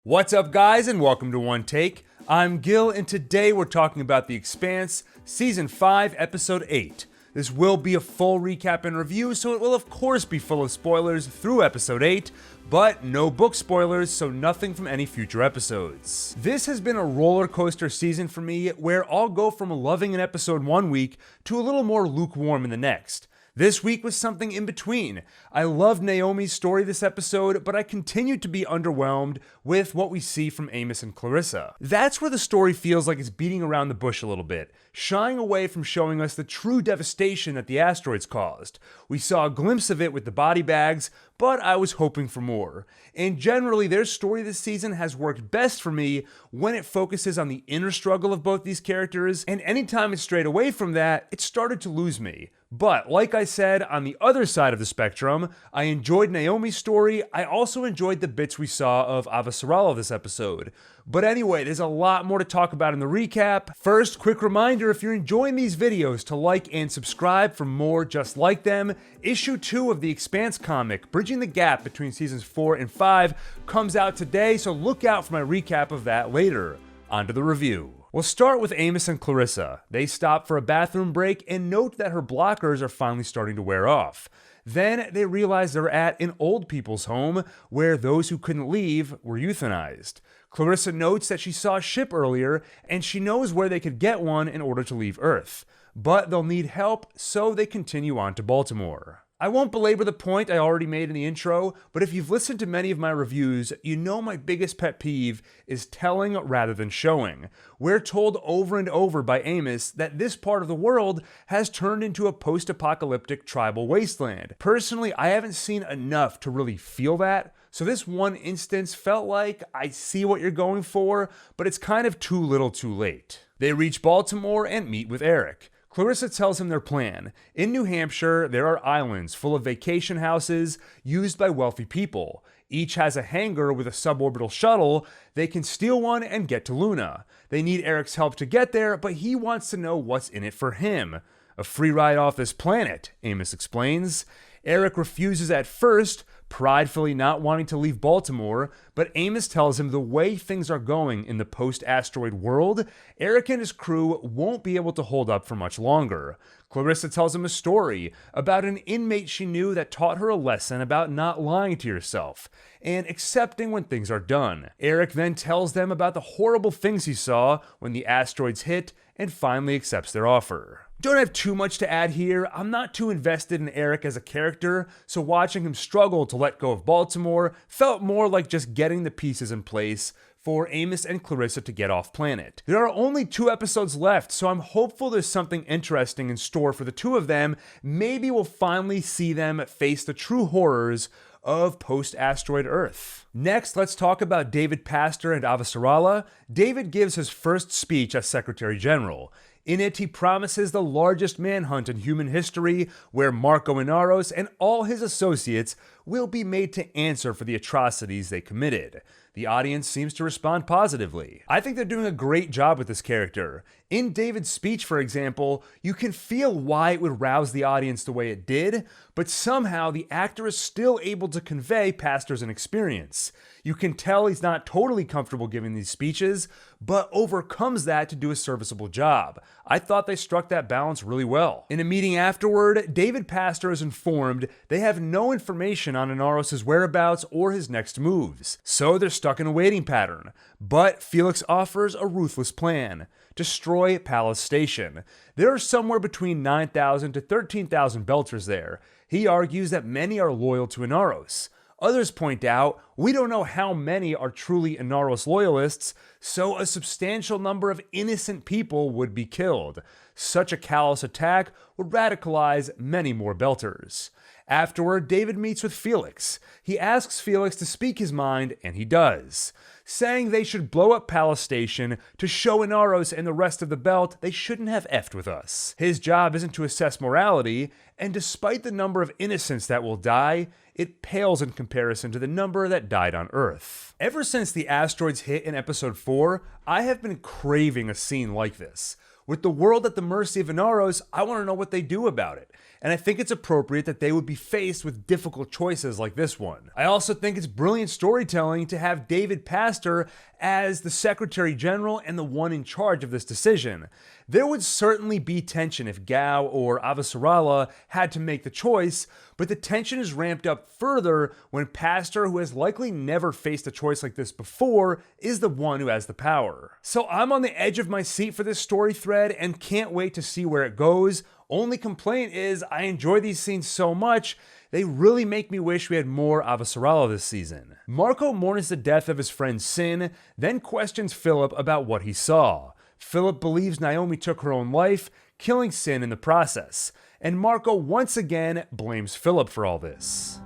What's up, guys, and welcome to One Take. I'm Gil, and today we're talking about The Expanse, Season 5, Episode 8. This will be a full recap and review, so it will of course be full of spoilers through Episode 8, but no book spoilers, so nothing from any future episodes. This has been a roller coaster season for me, where I'll go from loving an episode one week to a little more lukewarm in the next. This week was something in between. I loved Naomi's story this episode, but I continued to be underwhelmed with what we see from Amos and Clarissa. That's where the story feels like it's beating around the bush a little bit, shying away from showing us the true devastation that the asteroids caused. We saw a glimpse of it with the body bags, but I was hoping for more. And generally, their story this season has worked best for me when it focuses on the inner struggle of both these characters, and anytime it strayed away from that, it started to lose me. But, like I said, on the other side of the spectrum, I enjoyed Naomi's story. I also enjoyed the bits we saw of Avasarala this episode. But anyway, there's a lot more to talk about in the recap. First, quick reminder, if you're enjoying these videos, to like and subscribe for more just like them. Issue 2 of the Expanse comic, Bridging the Gap between Seasons 4 and 5, comes out today, so look out for my recap of that later. On to the review. We'll start with Amos and Clarissa. They stop for a bathroom break and note that her blockers are finally starting to wear off. Then they realize they're at an old people's home where those who couldn't leave were euthanized. Clarissa notes that she saw a ship earlier and she knows where they could get one in order to leave Earth. But they'll need help, so they continue on to Baltimore. I won't belabor the point I already made in the intro, but if you've listened to many of my reviews, you know my biggest pet peeve is telling rather than showing. We're told over and over by Amos that this part of the world has turned into a post-apocalyptic tribal wasteland. Personally, I haven't seen enough to really feel that, so this one instance felt like I see what you're going for, but it's kind of too little too late. They reach Baltimore and meet with Eric. Clarissa tells him their plan. In New Hampshire, there are islands full of vacation houses used by wealthy people. Each has a hangar with a suborbital shuttle. They can steal one and get to Luna. They need Eric's help to get there, but he wants to know what's in it for him. A free ride off this planet, Amos explains. Eric refuses at first, pridefully not wanting to leave Baltimore, but Amos tells him the way things are going in the post-asteroid world, Eric and his crew won't be able to hold up for much longer. Clarissa tells him a story about an inmate she knew that taught her a lesson about not lying to yourself and accepting when things are done. Eric then tells them about the horrible things he saw when the asteroids hit and finally accepts their offer. Don't have too much to add here. I'm not too invested in Eric as a character, so watching him struggle to let go of Baltimore felt more like just getting the pieces in place for Amos and Clarissa to get off planet. There are only 2 episodes left, so I'm hopeful there's something interesting in store for the two of them. Maybe we'll finally see them face the true horrors of post-asteroid Earth. Next, let's talk about David Pastor and Avasarala. David gives his first speech as Secretary General. In it, he promises the largest manhunt in human history, where Marco Inaros and all his associates will be made to answer for the atrocities they committed. The audience seems to respond positively. I think they're doing a great job with this character. In David's speech, for example, you can feel why it would rouse the audience the way it did, but somehow the actor is still able to convey Pastor's inexperience. You can tell he's not totally comfortable giving these speeches, but overcomes that to do a serviceable job. I thought they struck that balance really well. In a meeting afterward, David Pastor is informed they have no information on Inaros' whereabouts or his next moves, so they're stuck in a waiting pattern. But Felix offers a ruthless plan: destroy Palace Station. There are somewhere between 9,000 to 13,000 Belters there. He argues that many are loyal to Inaros. Others point out, we don't know how many are truly Inaros loyalists, so a substantial number of innocent people would be killed. Such a callous attack would radicalize many more Belters. Afterward, David meets with Felix. He asks Felix to speak his mind, and he does, saying they should blow up Palace Station to show Inaros and the rest of the Belt they shouldn't have effed with us. His job isn't to assess morality, and despite the number of innocents that will die, it pales in comparison to the number that died on Earth. Ever since the asteroids hit in episode 4, I have been craving a scene like this. With the world at the mercy of Inaros, I want to know what they do about it. and I think it's appropriate that they would be faced with difficult choices like this one. I also think it's brilliant storytelling to have David Pastor as the Secretary General and the one in charge of this decision. There would certainly be tension if Gao or Avasarala had to make the choice, but the tension is ramped up further when Pastor, who has likely never faced a choice like this before, is the one who has the power. So I'm on the edge of my seat for this story thread and can't wait to see where it goes. Only complaint is I enjoy these scenes so much, they really make me wish we had more Avasarala this season. Marco mourns the death of his friend Sin, then questions Filip about what he saw. Filip believes Naomi took her own life, killing Sin in the process, and Marco once again blames Filip for all this.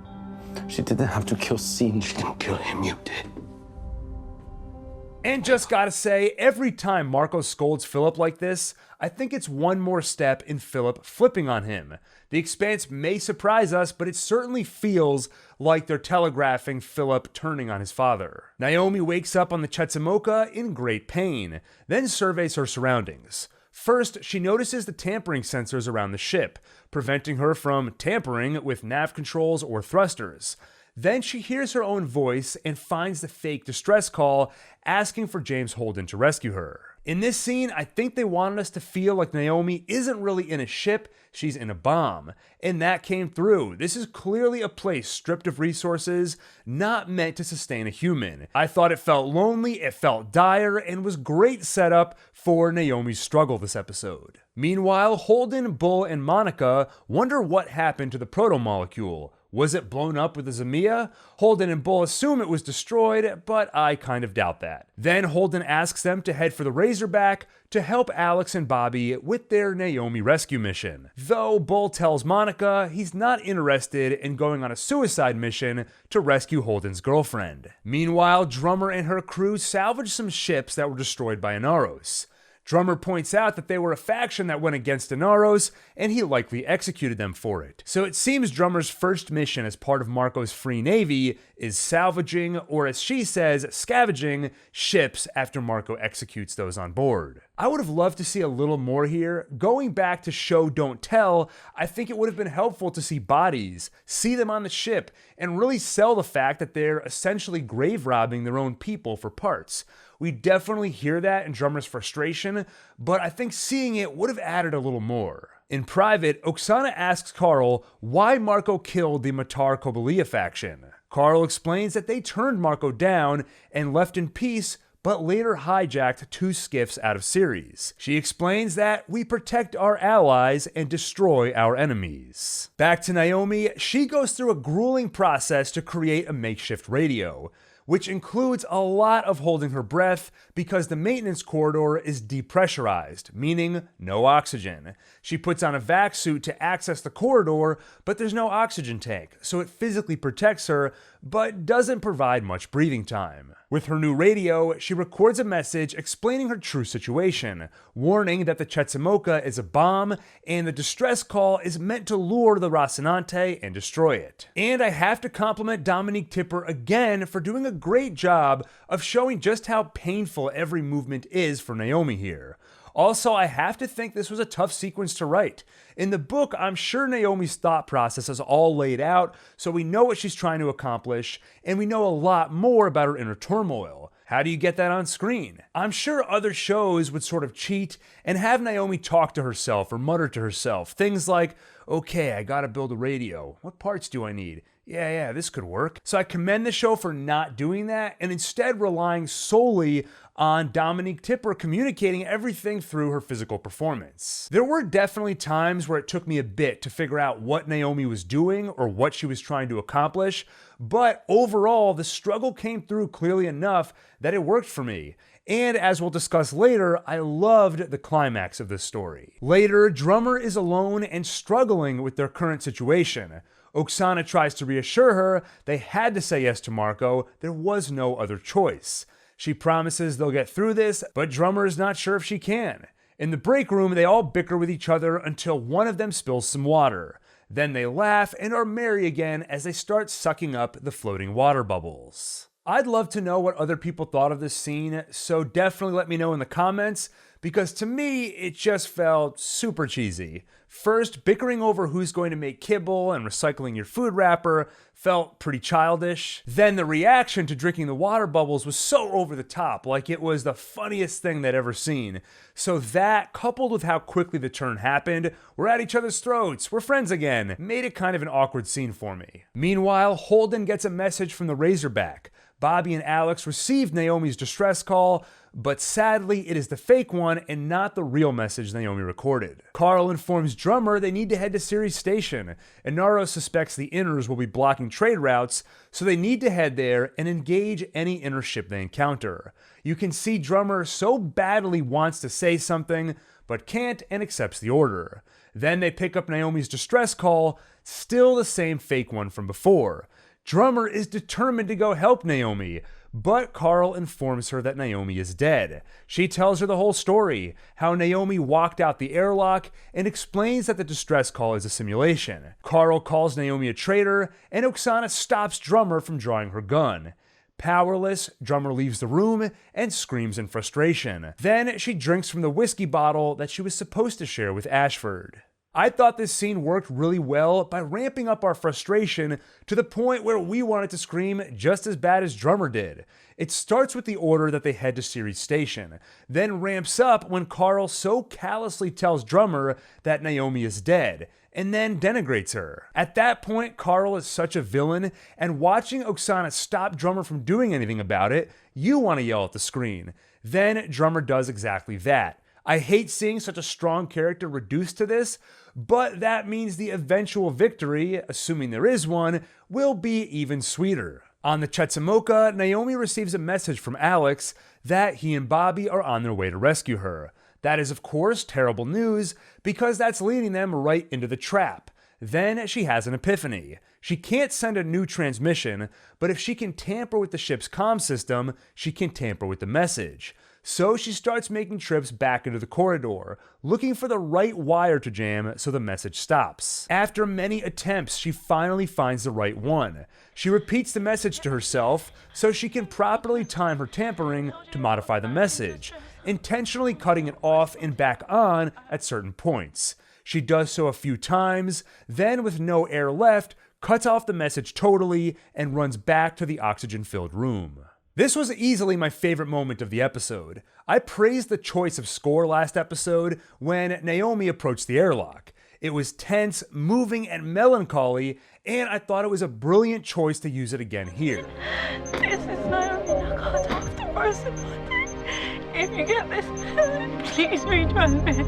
She didn't have to kill Sin, she didn't kill him, you did. And just gotta say, every time Marco scolds Filip like this, I think it's one more step in Filip flipping on him. The Expanse may surprise us, but it certainly feels like they're telegraphing Filip turning on his father. Naomi wakes up on the Chetzemoka in great pain, then surveys her surroundings. First, she notices the tampering sensors around the ship, preventing her from tampering with nav controls or thrusters. Then she hears her own voice and finds the fake distress call asking for James Holden to rescue her. In this scene, I think they wanted us to feel like Naomi isn't really in a ship, she's in a bomb. And that came through. This is clearly a place stripped of resources, not meant to sustain a human. I thought it felt lonely, it felt dire, and was great setup for Naomi's struggle this episode. Meanwhile, Holden, Bull, and Monica wonder what happened to the proto-molecule. Was it blown up with the Zamia? Holden and Bull assume it was destroyed, but I kind of doubt that. Then Holden asks them to head for the Razorback to help Alex and Bobby with their Naomi rescue mission. Though Bull tells Monica he's not interested in going on a suicide mission to rescue Holden's girlfriend. Meanwhile, Dummer and her crew salvage some ships that were destroyed by Inaros. Dummer points out that they were a faction that went against Inaros, and he likely executed them for it. So it seems Drummer's first mission as part of Marco's Free Navy is salvaging, or as she says, scavenging, ships after Marco executes those on board. I would have loved to see a little more here. Going back to show don't tell, I think it would have been helpful to see bodies, see them on the ship, and really sell the fact that they're essentially grave robbing their own people for parts. We definitely hear that in Drummer's frustration, but I think seeing it would have added a little more. In private, Oksana asks Carl why Marco killed the Matar Kobalia faction. Carl explains that they turned Marco down and left in peace, but later hijacked 2 skiffs out of series. She explains that we protect our allies and destroy our enemies. Back to Naomi, she goes through a grueling process to create a makeshift radio, which includes a lot of holding her breath because the maintenance corridor is depressurized, meaning no oxygen. She puts on a vac suit to access the corridor, but there's no oxygen tank, so it physically protects her, but doesn't provide much breathing time. With her new radio, she records a message explaining her true situation, warning that the Chetzemoka is a bomb, and the distress call is meant to lure the Rocinante and destroy it. And I have to compliment Dominique Tipper again for doing a great job of showing just how painful every movement is for Naomi here. Also, I have to think this was a tough sequence to write. In the book, I'm sure Naomi's thought process is all laid out, so we know what she's trying to accomplish, and we know a lot more about her inner turmoil. How do you get that on screen? I'm sure other shows would sort of cheat and have Naomi talk to herself or mutter to herself. Things like, okay, I gotta build a radio. What parts do I need? Yeah, this could work. So I commend the show for not doing that and instead relying solely on Dominique Tipper communicating everything through her physical performance. There were definitely times where it took me a bit to figure out what Naomi was doing or what she was trying to accomplish, but overall, the struggle came through clearly enough that it worked for me. And as we'll discuss later, I loved the climax of this story. Later, Dummer is alone and struggling with their current situation. Oksana tries to reassure her they had to say yes to Marco, there was no other choice. She promises they'll get through this, but Dummer is not sure if she can. In the break room, they all bicker with each other until one of them spills some water. Then they laugh and are merry again as they start sucking up the floating water bubbles. I'd love to know what other people thought of this scene, so definitely let me know in the comments. because to me, it just felt super cheesy. First, bickering over who's going to make kibble and recycling your food wrapper felt pretty childish. Then the reaction to drinking the water bubbles was so over the top, like it was the funniest thing they'd ever seen. So that, coupled with how quickly the turn happened, we're at each other's throats, we're friends again, made it kind of an awkward scene for me. Meanwhile, Holden gets a message from the Razorback. Bobby and Alex received Naomi's distress call, but sadly it is the fake one and not the real message Naomi recorded. Carl informs Drummer they need to head to Ceres Station. Inaro suspects the Inners will be blocking trade routes, so they need to head there and engage any Inner ship they encounter. You can see Drummer so badly wants to say something, but can't and accepts the order. Then they pick up Naomi's distress call, still the same fake one from before. Drummer is determined to go help Naomi, but Carl informs her that Naomi is dead. She tells her the whole story, how Naomi walked out the airlock, and explains that the distress call is a simulation. Carl calls Naomi a traitor, and Oksana stops Drummer from drawing her gun. Powerless, Drummer leaves the room and screams in frustration. Then she drinks from the whiskey bottle that she was supposed to share with Ashford. I thought this scene worked really well by ramping up our frustration to the point where we wanted to scream just as bad as Drummer did. It starts with the order that they head to Ceres Station, then ramps up when Carl so callously tells Drummer that Naomi is dead, and then denigrates her. At that point, Carl is such a villain, and watching Oksana stop Drummer from doing anything about it, you want to yell at the screen. Then Drummer does exactly that. I hate seeing such a strong character reduced to this, but that means the eventual victory, assuming there is one, will be even sweeter. On the Chetzemoka, Naomi receives a message from Alex that he and Bobby are on their way to rescue her. That is, of course, terrible news, because that's leading them right into the trap. Then she has an epiphany. She can't send a new transmission, but if she can tamper with the ship's comm system, she can tamper with the message. So she starts making trips back into the corridor, looking for the right wire to jam so the message stops. After many attempts, she finally finds the right one. She repeats the message to herself so she can properly time her tampering to modify the message, intentionally cutting it off and back on at certain points. She does so a few times, then with no air left, cuts off the message totally and runs back to the oxygen-filled room. This was easily my favorite moment of the episode. I praised the choice of score last episode when Naomi approached the airlock. It was tense, moving, and melancholy, and I thought it was a brilliant choice to use it again here. This is Naomi Nakata of the person. If you get this, please return it.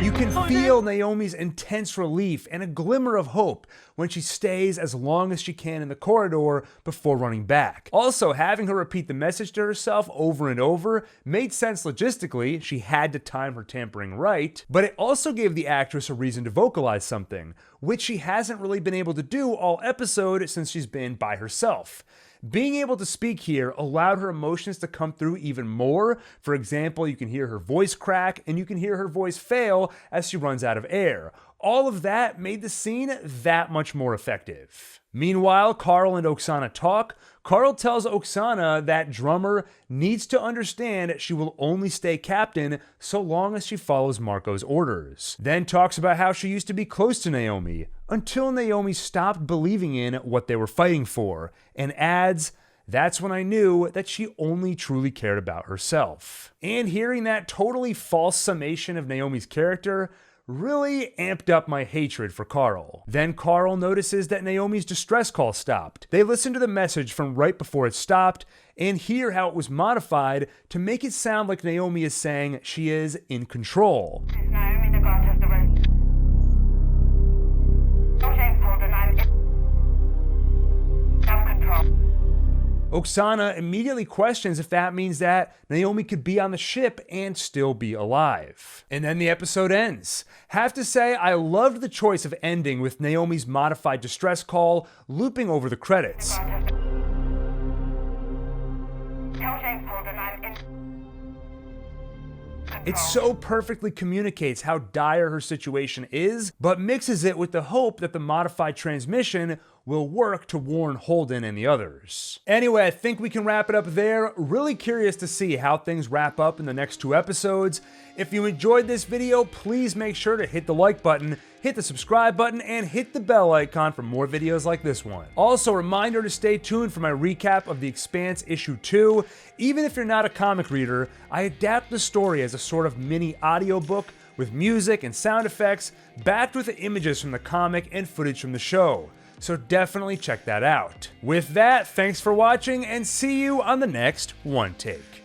You can feel Naomi's intense relief and a glimmer of hope when she stays as long as she can in the corridor before running back. Also, having her repeat the message to herself over and over made sense logistically. She had to time her tampering right, but it also gave the actress a reason to vocalize something, which she hasn't really been able to do all episode since she's been by herself. Being able to speak here allowed her emotions to come through even more. For example, you can hear her voice crack and you can hear her voice fail as she runs out of air. All of that made the scene that much more effective. Meanwhile, Carl and Oksana talk. Carl tells Oksana that Drummer needs to understand she will only stay captain so long as she follows Marco's orders. Then talks about how she used to be close to Naomi, until Naomi stopped believing in what they were fighting for, and adds, "That's when I knew that she only truly cared about herself." And hearing that totally false summation of Naomi's character really amped up my hatred for Carl. Then Carl notices that Naomi's distress call stopped. They listen to the message from right before it stopped and hear how it was modified to make it sound like Naomi is saying she is in control. This is Naomi Nakata of the Rose. Oh, James Holden, I'm in self-control. Oksana immediately questions if that means that Naomi could be on the ship and still be alive. And then the episode ends. Have to say, I loved the choice of ending with Naomi's modified distress call looping over the credits. Tell James Holden I'm in control. It so perfectly communicates how dire her situation is, but mixes it with the hope that the modified transmission will work to warn Holden and the others. Anyway, I think we can wrap it up there. Really curious to see how things wrap up in the next 2 episodes. If you enjoyed this video, please make sure to hit the like button, hit the subscribe button, and hit the bell icon for more videos like this one. Also, a reminder to stay tuned for my recap of The Expanse issue 2. Even if you're not a comic reader, I adapt the story as a sort of mini audiobook with music and sound effects, backed with images from the comic and footage from the show. So definitely check that out. With that, thanks for watching, and see you on the next One Take.